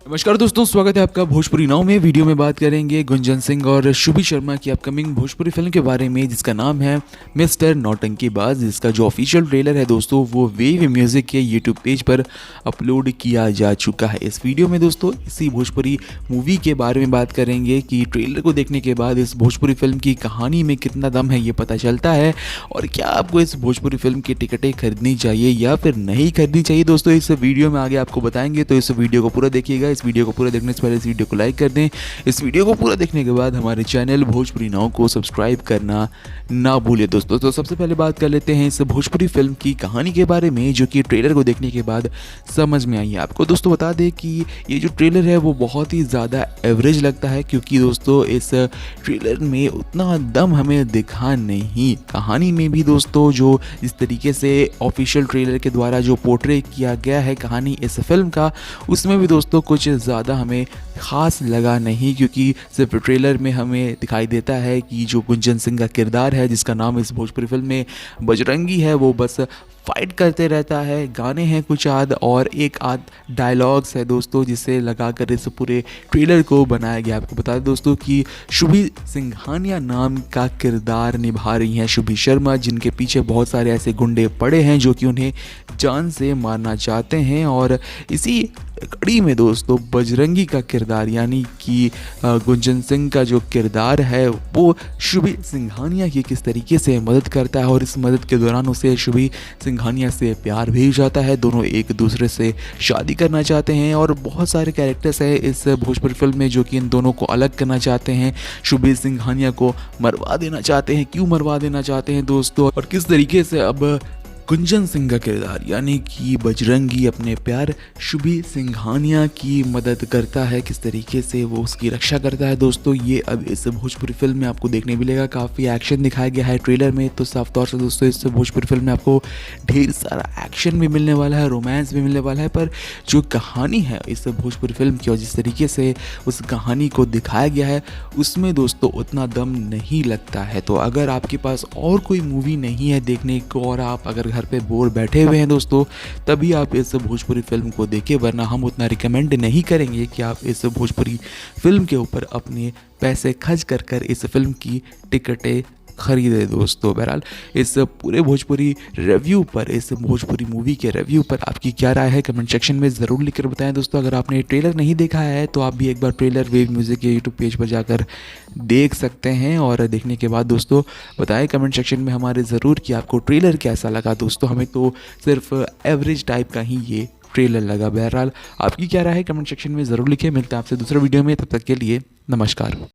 नमस्कार दोस्तों, स्वागत है आपका भोजपुरी नाव में। वीडियो में बात करेंगे गुंजन सिंह और शुभी शर्मा की अपकमिंग भोजपुरी फिल्म के बारे में, जिसका नाम है मिस्टर नौटंकीबाज। जिसका जो ऑफिशियल ट्रेलर है दोस्तों, वो वेव म्यूजिक के यूट्यूब पेज पर अपलोड किया जा चुका है। इस वीडियो में दोस्तों इसी भोजपुरी मूवी के बारे में बात करेंगे कि ट्रेलर को देखने के बाद इस भोजपुरी फिल्म की कहानी में कितना दम है ये पता चलता है, और क्या आपको इस भोजपुरी फिल्म की टिकटें खरीदनी चाहिए या फिर नहीं खरीदनी चाहिए। दोस्तों इस वीडियो में आगे आपको बताएंगे, तो इस वीडियो को पूरा देखिएगा। इस वीडियो को पूरा देखने से पहले इस वीडियो को लाइक कर दें। इस वीडियो को पूरा देखने के बाद हमारे चैनल भोजपुरी नाव को सब्सक्राइब करना ना भूलें दोस्तों। तो सबसे पहले बात कर लेते हैं इस भोजपुरी फिल्म की कहानी के बारे में, जो कि ट्रेलर को देखने के बाद समझ में आई है आपको। दोस्तों बता दें कि ये जो ट्रेलर है वो बहुत ही ज़्यादा एवरेज लगता है, क्योंकि दोस्तों इस ट्रेलर में उतना दम हमें दिखा नहीं। कहानी में भी दोस्तों जो इस तरीके से ऑफिशियल ट्रेलर के द्वारा जो पोर्ट्रे किया गया है कहानी इस फिल्म का, उसमें भी दोस्तों कुछ ज़्यादा हमें खास लगा नहीं, क्योंकि सिर्फ ट्रेलर में हमें दिखाई देता है कि जो गुंजन सिंह का किरदार है, जिसका नाम इस भोजपुरी फिल्म में बजरंगी है, वो बस फाइट करते रहता है। गाने हैं कुछ आध और एक आध डायलॉग्स है दोस्तों, जिसे लगाकर इस पूरे ट्रेलर को बनाया गया। आपको बता दें दोस्तों कि शुभी सिंघानिया नाम का किरदार निभा रही हैं शुभी शर्मा, जिनके पीछे बहुत सारे ऐसे गुंडे पड़े हैं जो कि उन्हें जान से मारना चाहते हैं। और इसी कड़ी में दोस्तों बजरंगी का किरदार यानी कि गुंजन सिंह का जो किरदार है वो शुभी सिंघानिया की किस तरीके से मदद करता है, और इस मदद के दौरान उसे शुभी सिंघानिया से प्यार भी हो जाता है। दोनों एक दूसरे से शादी करना चाहते हैं, और बहुत सारे कैरेक्टर्स हैं इस भोजपुरी फिल्म में जो कि इन दोनों को अलग करना चाहते हैं। शुभी सिंघानिया को मरवा देना चाहते हैं। क्यों मरवा देना चाहते हैं दोस्तों, और किस तरीके से अब गुंजन सिंह का किरदार यानी कि बजरंगी अपने प्यार शुभी सिंघानिया की मदद करता है, किस तरीके से वो उसकी रक्षा करता है दोस्तों, ये अब इस भोजपुरी फिल्म में आपको देखने मिलेगा। काफ़ी एक्शन दिखाया गया है ट्रेलर में, तो साफ तौर से दोस्तों इस भोजपुरी फिल्म में आपको ढेर सारा एक्शन भी मिलने वाला है, रोमांस भी मिलने वाला है। पर जो कहानी है इस भोजपुरी फिल्म की और जिस तरीके से उस कहानी को दिखाया गया है, उसमें दोस्तों उतना दम नहीं लगता है। तो अगर आपके पास और कोई मूवी नहीं है देखने को, और आप अगर घर पे बोर बैठे हुए हैं दोस्तों, तभी आप इस भोजपुरी फिल्म को देखें, वरना हम उतना रिकमेंड नहीं करेंगे कि आप इस भोजपुरी फिल्म के ऊपर अपने पैसे खर्च कर इस फिल्म की टिकटें खरीदे दोस्तों। बहरहाल इस पूरे भोजपुरी रिव्यू पर, इस भोजपुरी मूवी के रिव्यू पर आपकी क्या राय है कमेंट सेक्शन में ज़रूर लिखकर बताएं दोस्तों। अगर आपने ट्रेलर नहीं देखा है तो आप भी एक बार ट्रेलर वेव म्यूज़िक के यूट्यूब पेज पर जाकर देख सकते हैं, और देखने के बाद दोस्तों बताएं कमेंट सेक्शन में हमारे ज़रूर कि आपको ट्रेलर कैसा लगा दोस्तों। हमें तो सिर्फ एवरेज टाइप का ही ये ट्रेलर लगा। बहरहाल आपकी क्या राय है कमेंट सेक्शन में ज़रूर लिखें। मिलते हैं आपसे दूसरे वीडियो में, तब तक के लिए नमस्कार।